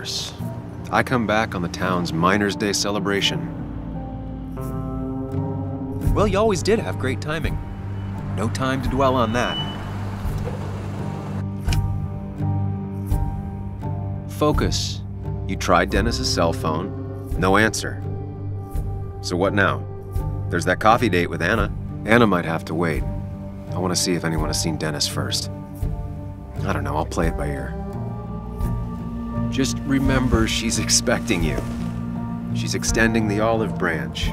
course. I come back on the town's Miners' Day celebration. Well, you always did have great timing. No time to dwell on that. Focus. You tried Dennis's cell phone. No answer. So what now? There's that coffee date with Anna. Anna might have to wait. I want to see if anyone has seen Dennis first. I don't know, I'll play it by ear. Just remember she's expecting you. She's extending the olive branch.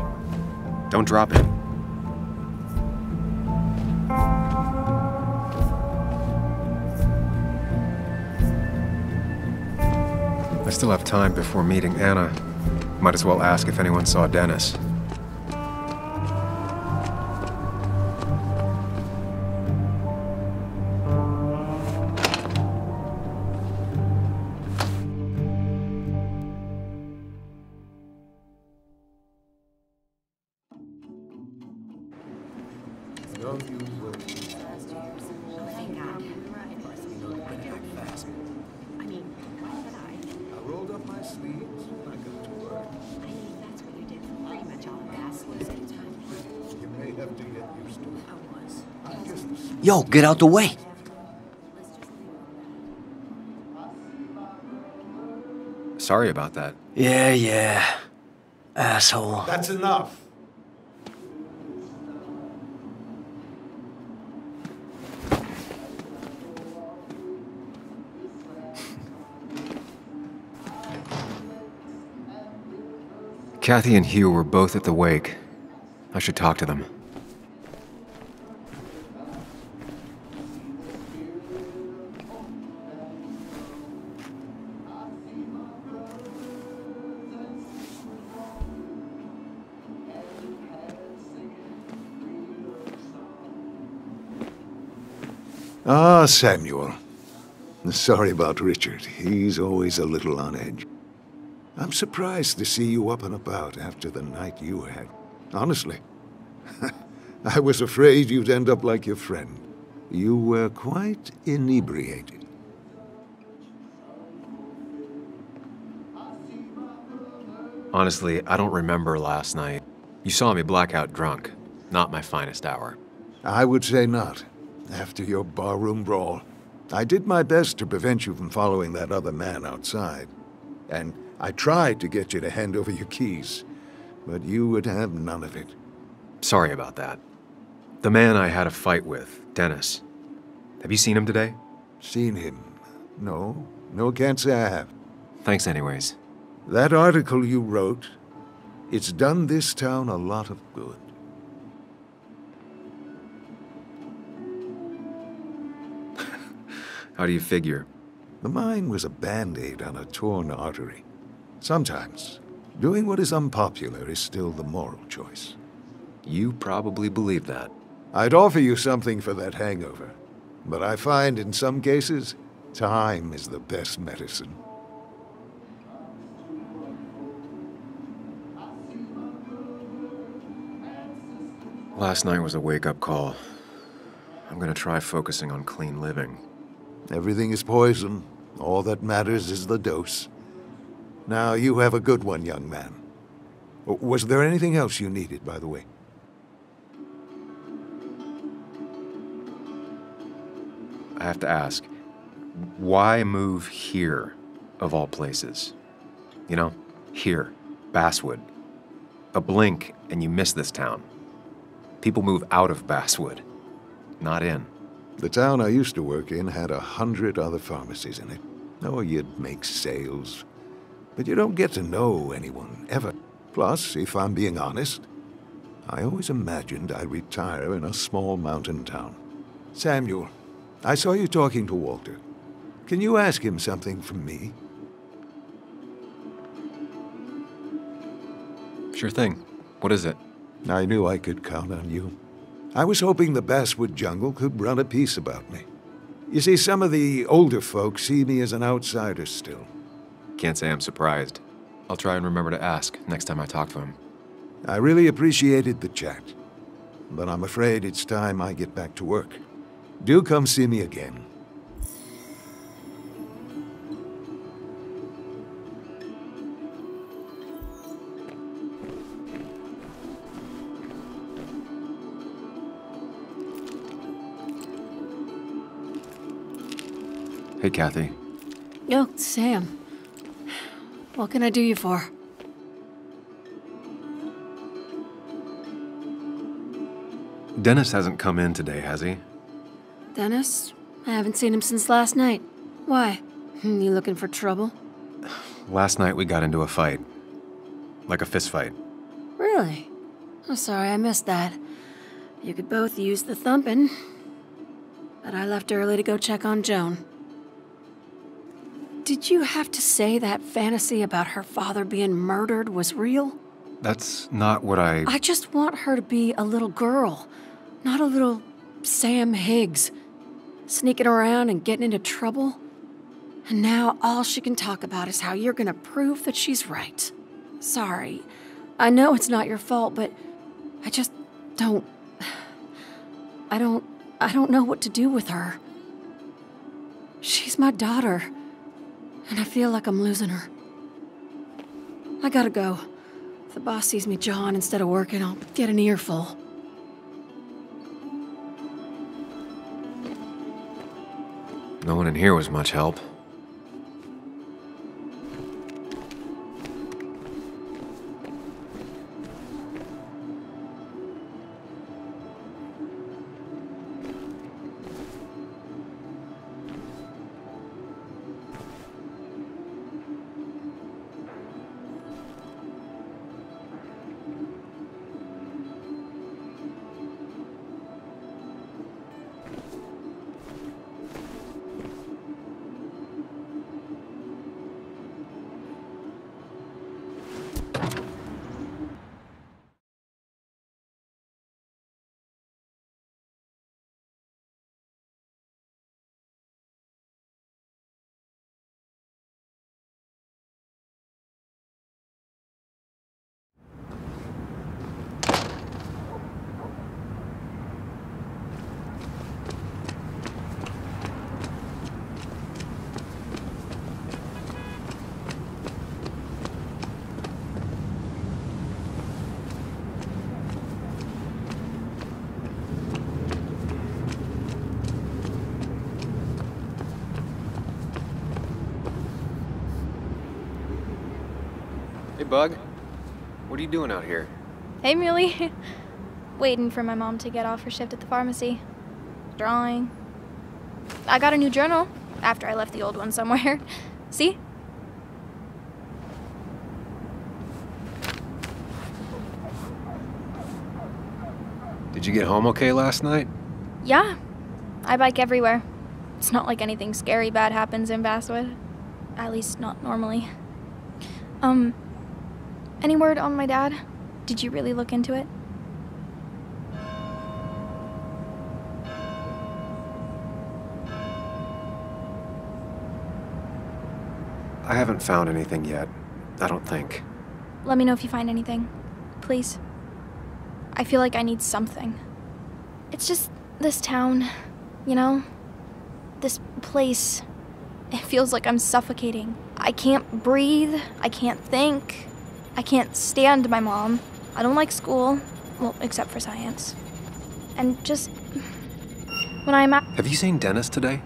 Don't drop it. I still have time before meeting Anna. Might as well ask if anyone saw Dennis. Yo, get out the way! Sorry about that. Yeah. Asshole. That's enough. Kathy and Hugh were both at the wake. I should talk to them. Ah, Samuel. Sorry about Richard. He's always a little on edge. I'm surprised to see you up and about after the night you had. Honestly. I was afraid you'd end up like your friend. You were quite inebriated. Honestly, I don't remember last night. You saw me blackout drunk. Not my finest hour. I would say not. After your barroom brawl, I did my best to prevent you from following that other man outside. And I tried to get you to hand over your keys, but you would have none of it. Sorry about that. The man I had a fight with, Dennis. Have you seen him today? Seen him? No, can't say I have. Thanks anyways. That article you wrote, it's done this town a lot of good. How do you figure? The mine was a band-aid on a torn artery. Sometimes, doing what is unpopular is still the moral choice. You probably believe that. I'd offer you something for that hangover, but I find in some cases, time is the best medicine. Last night was a wake-up call. I'm gonna try focusing on clean living. Everything is poison. All that matters is the dose. Now, you have a good one, young man. Was there anything else you needed, by the way? I have to ask, why move here, of all places? You know, here, Basswood. A blink and you miss this town. People move out of Basswood, not in. The town I used to work in had 100 other pharmacies in it. Oh, you'd make sales. But you don't get to know anyone, ever. Plus, if I'm being honest, I always imagined I'd retire in a small mountain town. Samuel, I saw you talking to Walter. Can you ask him something from me? Sure thing. What is it? I knew I could count on you. I was hoping the Basswood jungle could run a piece about me. You see, some of the older folks see me as an outsider still. Can't say I'm surprised. I'll try and remember to ask next time I talk to him. I really appreciated the chat, but I'm afraid it's time I get back to work. Do come see me again. Hey, Kathy. Oh, Sam. What can I do you for? Dennis hasn't come in today, has he? Dennis? I haven't seen him since last night. Why? You looking for trouble? Last night we got into a fight. Like a fist fight. Really? I'm sorry I missed that. You could both use the thumping. But I left early to go check on Joan. Did you have to say that fantasy about her father being murdered was real? That's not what I just want her to be a little girl, not a little Sam Higgs, sneaking around and getting into trouble. And now all she can talk about is how you're gonna prove that she's right. Sorry. I know it's not your fault, but I just don't... I don't know what to do with her. She's my daughter, and I feel like I'm losing her. I gotta go. If the boss sees me jawing instead of working, I'll get an earful. No one in here was much help. Hey, Bug. What are you doing out here? Hey, Muley. Waiting for my mom to get off her shift at the pharmacy. Drawing. I got a new journal after I left the old one somewhere. See? Did you get home okay last night? Yeah. I bike everywhere. It's not like anything scary bad happens in Basswood. At least not normally. Any word on my dad? Did you really look into it? I haven't found anything yet. I don't think. Let me know if you find anything. Please. I feel like I need something. It's just this town, you know? This place. It feels like I'm suffocating. I can't breathe. I can't think. I can't stand my mom. I don't like school. Well, except for science. And just... when I'm at... Have you seen Dennis today?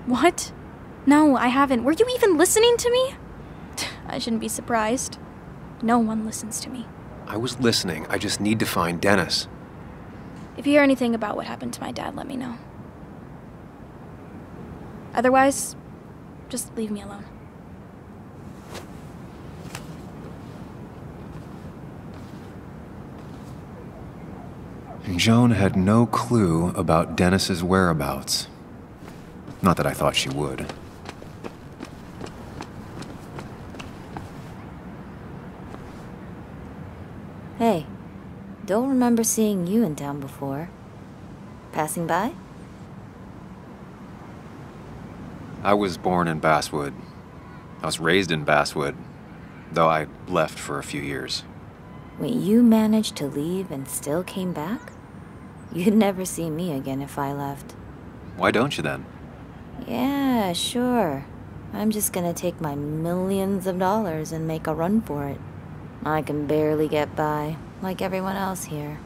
What? No, I haven't. Were you even listening to me? I shouldn't be surprised. No one listens to me. I was listening. I just need to find Dennis. If you hear anything about what happened to my dad, let me know. Otherwise, just leave me alone. Joan had no clue about Dennis's whereabouts. Not that I thought she would. Hey, don't remember seeing you in town before. Passing by? I was born in Basswood. I was raised in Basswood, though I left for a few years. Wait, you managed to leave and still came back? You'd never see me again if I left. Why don't you then? Yeah, sure. I'm just gonna take my millions of dollars and make a run for it. I can barely get by, like everyone else here.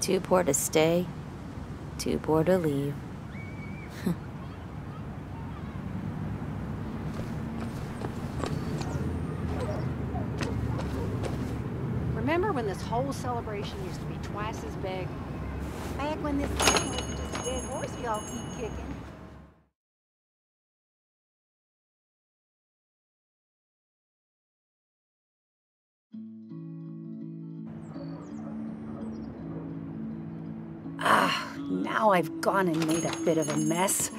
Too poor to stay, too poor to leave. Remember when this whole celebration used to be twice as big? Back when this thing was just a dead horse we all keep kicking. Now I've gone and made a bit of a mess.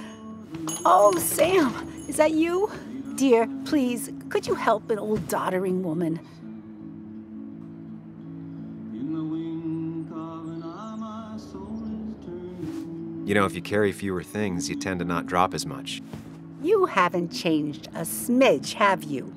Oh, Sam, is that you? Dear, please, could you help an old doddering woman? You know, if you carry fewer things, you tend to not drop as much. You haven't changed a smidge, have you?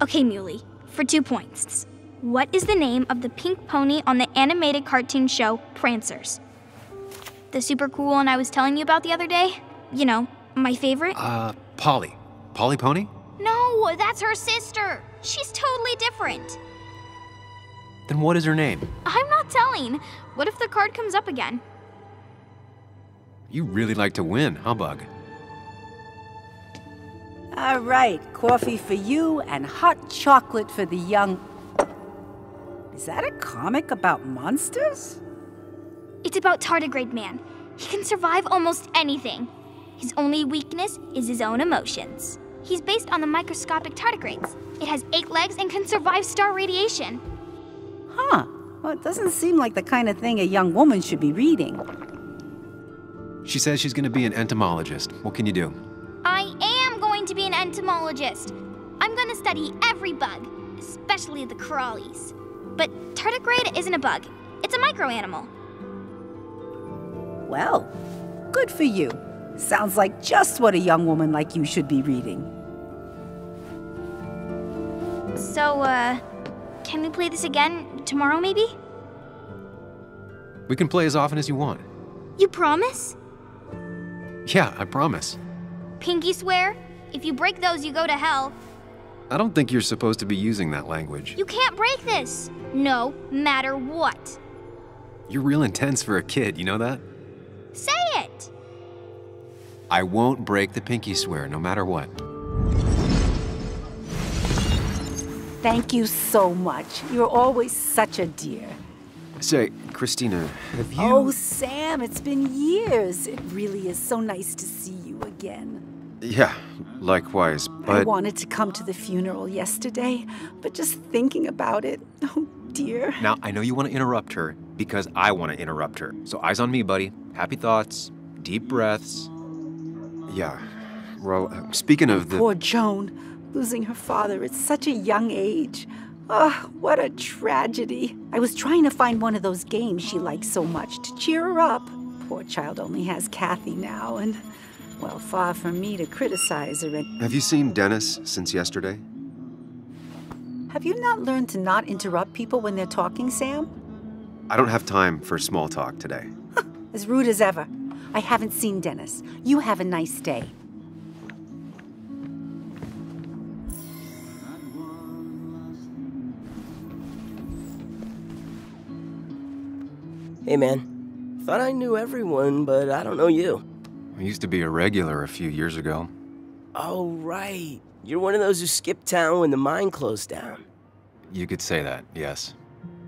Okay, Muley, for 2 points. What is the name of the pink pony on the animated cartoon show Prancers? The super cool one I was telling you about the other day? You know, my favorite? Polly. Polly Pony? No, that's her sister. She's totally different. Then what is her name? I'm not telling. What if the card comes up again? You really like to win, huh, Bug? All right, coffee for you and hot chocolate for the young... Is that a comic about monsters? It's about Tardigrade Man. He can survive almost anything. His only weakness is his own emotions. He's based on the microscopic tardigrades. It has 8 legs and can survive star radiation. Huh. Well, it doesn't seem like the kind of thing a young woman should be reading. She says she's gonna be an entomologist. What can you do? I am going to be an entomologist. I'm going to study every bug, especially the crawlies. But tardigrade isn't a bug. It's a microanimal. Well, good for you. Sounds like just what a young woman like you should be reading. So, can we play this again tomorrow, maybe? We can play as often as you want. You promise? Yeah, I promise. Pinky swear? If you break those, you go to hell. I don't think you're supposed to be using that language. You can't break this. No matter what. You're real intense for a kid, you know that? Say it. I won't break the pinky swear, no matter what. Thank you so much. You're always such a dear. Say, Christina, have you... Oh, Sam, it's been years. It really is so nice to see you again. Yeah, likewise, but... I wanted to come to the funeral yesterday, but just thinking about it, oh dear. Now, I know you want to interrupt her because I want to interrupt her. So eyes on me, buddy. Happy thoughts, deep breaths. Yeah, well, speaking of the... Poor Joan, losing her father at such a young age. Oh, what a tragedy. I was trying to find one of those games she likes so much to cheer her up. Poor child only has Kathy now, and, well, far from me to criticize her. Have you seen Dennis since yesterday? Have you not learned to not interrupt people when they're talking, Sam? I don't have time for small talk today. As rude as ever. I haven't seen Dennis. You have a nice day. Hey, man. Thought I knew everyone, but I don't know you. I used to be a regular a few years ago. Oh, right. You're one of those who skipped town when the mine closed down. You could say that, yes.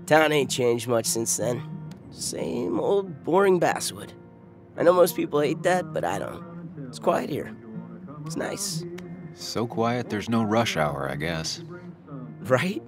Town ain't changed much since then. Same old boring basswood. I know most people hate that, but I don't. It's quiet here. It's nice. So quiet there's no rush hour, I guess. Right?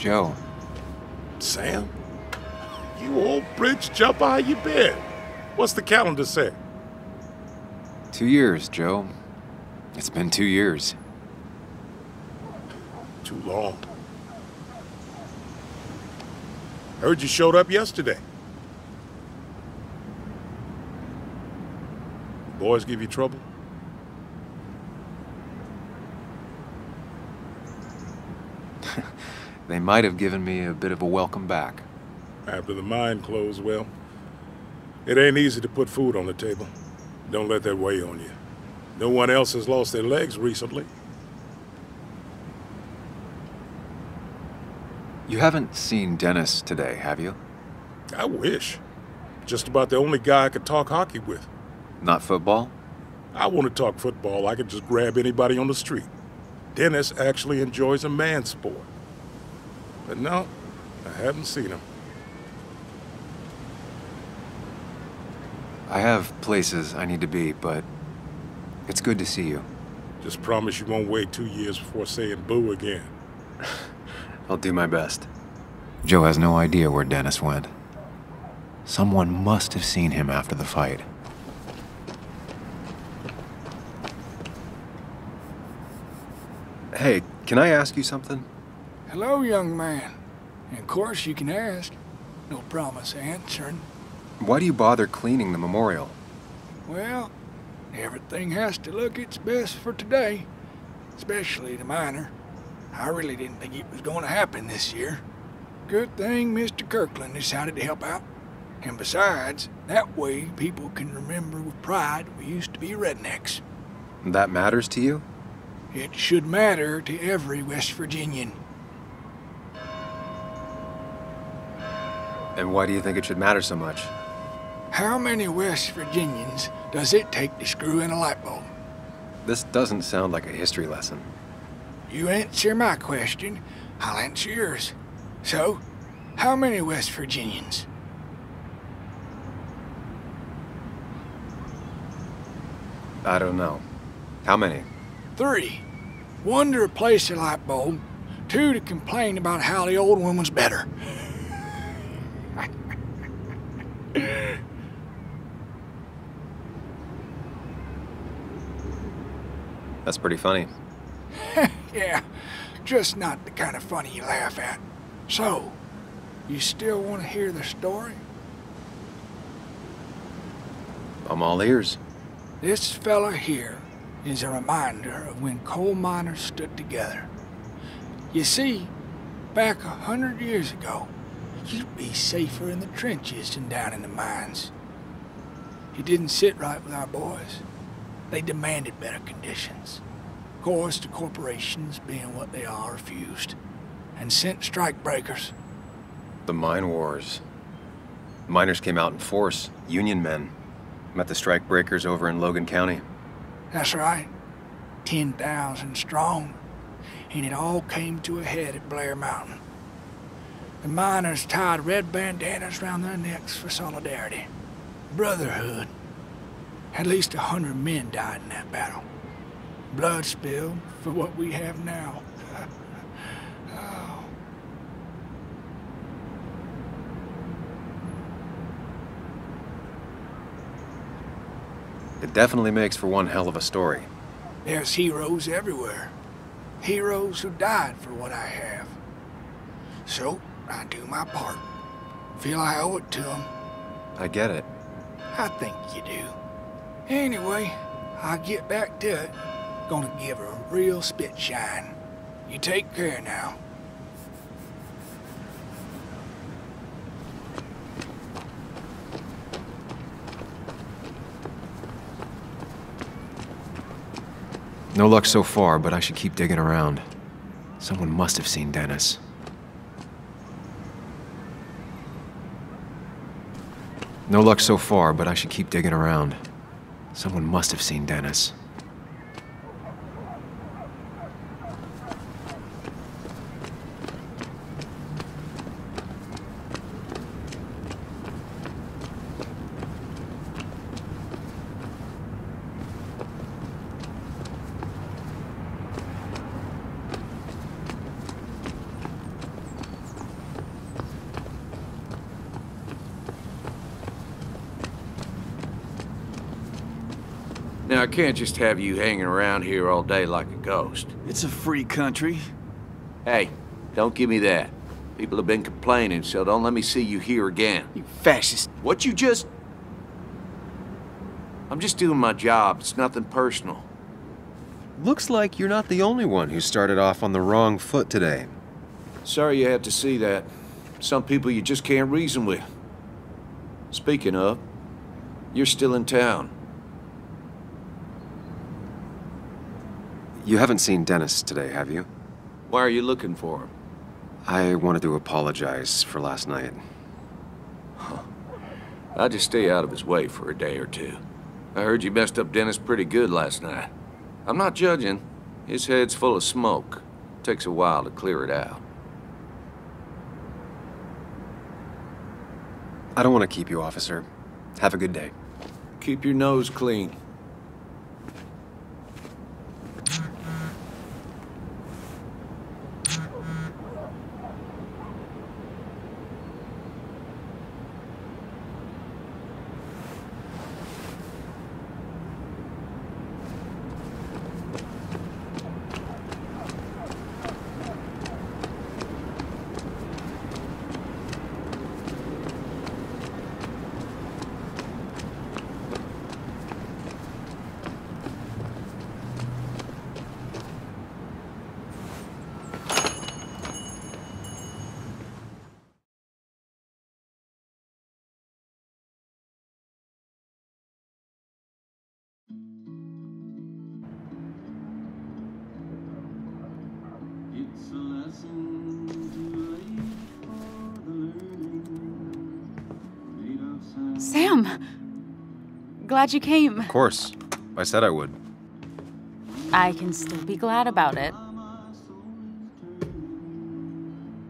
Joe. Sam? You old bridge jumper, how you been? What's the calendar say? 2 years, Joe. It's been 2 years. Too long. Heard you showed up yesterday. Boys give you trouble? They might have given me a bit of a welcome back. After the mine closed, well, it ain't easy to put food on the table. Don't let that weigh on you. No one else has lost their legs recently. You haven't seen Dennis today, have you? I wish. Just about the only guy I could talk hockey with. Not football? I want to talk football. I could just grab anybody on the street. Dennis actually enjoys a man's sport. But no, I haven't seen him. I have places I need to be, but it's good to see you. Just promise you won't wait 2 years before saying boo again. I'll do my best. Joe has no idea where Dennis went. Someone must have seen him after the fight. Hey, can I ask you something? Hello, young man. And of course you can ask. No promise answering. Why do you bother cleaning the memorial? Well, everything has to look its best for today. Especially the miner. I really didn't think it was going to happen this year. Good thing Mr. Kirkland decided to help out. And besides, that way people can remember with pride we used to be rednecks. That matters to you? It should matter to every West Virginian. And why do you think it should matter so much? How many West Virginians does it take to screw in a light bulb? This doesn't sound like a history lesson. You answer my question, I'll answer yours. So, how many West Virginians? I don't know. How many? 3. 1 to replace the light bulb. 2 to complain about how the old one was better. That's pretty funny. Yeah, just not the kind of funny you laugh at. So, you still want to hear the story? I'm all ears. This fella here is a reminder of when coal miners stood together. You see, back 100 years ago, you'd be safer in the trenches than down in the mines. It didn't sit right with our boys. They demanded better conditions. Of course, the corporations, being what they are, refused, and sent strikebreakers. The mine wars. Miners came out in force, Union men. Met the strikebreakers over in Logan County. That's right. 10,000 strong. And it all came to a head at Blair Mountain. The miners tied red bandanas around their necks for solidarity. Brotherhood. At least 100 men died in that battle. Blood spilled for what we have now. Oh. It definitely makes for one hell of a story. There's heroes everywhere. Heroes who died for what I have. So, I do my part. Feel I owe it to them. I get it. I think you do. Anyway, I'll get back to it. Gonna give her a real spit shine. You take care now. No luck so far, but I should keep digging around. Someone must have seen Dennis. No luck so far, but I should keep digging around. Someone must have seen Dennis. Now, I can't just have you hanging around here all day like a ghost. It's a free country. Hey, don't give me that. People have been complaining, so don't let me see you here again. You fascist. What you just... I'm just doing my job. It's nothing personal. Looks like you're not the only one who started off on the wrong foot today. Sorry you had to see that. Some people you just can't reason with. Speaking of, you're still in town. You haven't seen Dennis today, have you? Why are you looking for him? I wanted to apologize for last night. I'd just stay out of his way for a day or two. I heard you messed up Dennis pretty good last night. I'm not judging. His head's full of smoke. Takes a while to clear it out. I don't want to keep you, officer. Have a good day. Keep your nose clean. Sam! Glad you came. Of course. I said I would. I can still be glad about it.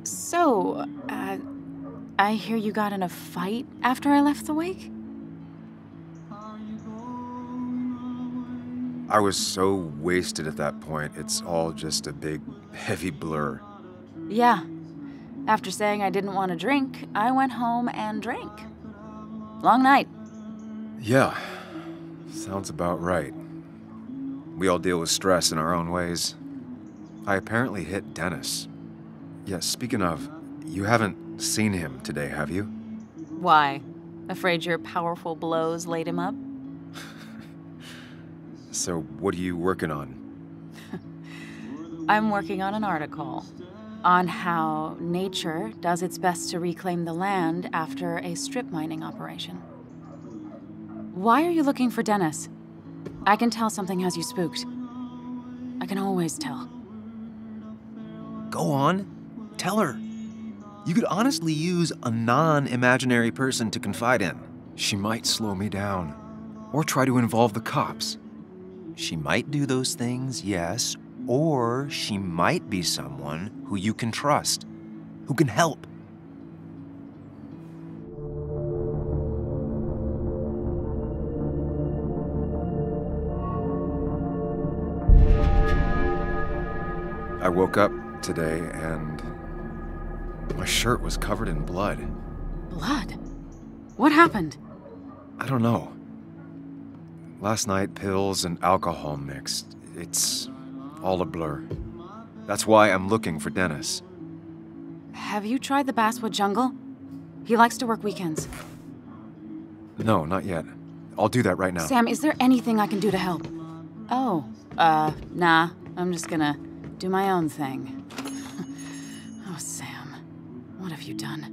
So, I hear you got in a fight after I left the wake? I was so wasted at that point, it's all just a big, heavy blur. Yeah. After saying I didn't want to drink, I went home and drank. Long night. Yeah. Sounds about right. We all deal with stress in our own ways. I apparently hit Dennis. Yeah, speaking of, you haven't seen him today, have you? Why? Afraid your powerful blows laid him up? So, what are you working on? I'm working on an article on how nature does its best to reclaim the land after a strip mining operation. Why are you looking for Dennis? I can tell something has you spooked. I can always tell. Go on. Tell her. You could honestly use a non-imaginary person to confide in. She might slow me down, or try to involve the cops. She might do those things, yes, or she might be someone who you can trust, who can help. I woke up today and my shirt was covered in blood. Blood? What happened? I don't know. Last night, pills and alcohol mixed. It's all a blur. That's why I'm looking for Dennis. Have you tried the Basswood Jungle? He likes to work weekends. No, not yet. I'll do that right now. Sam, is there anything I can do to help? Oh, nah. I'm just gonna do my own thing. Oh, Sam. What have you done?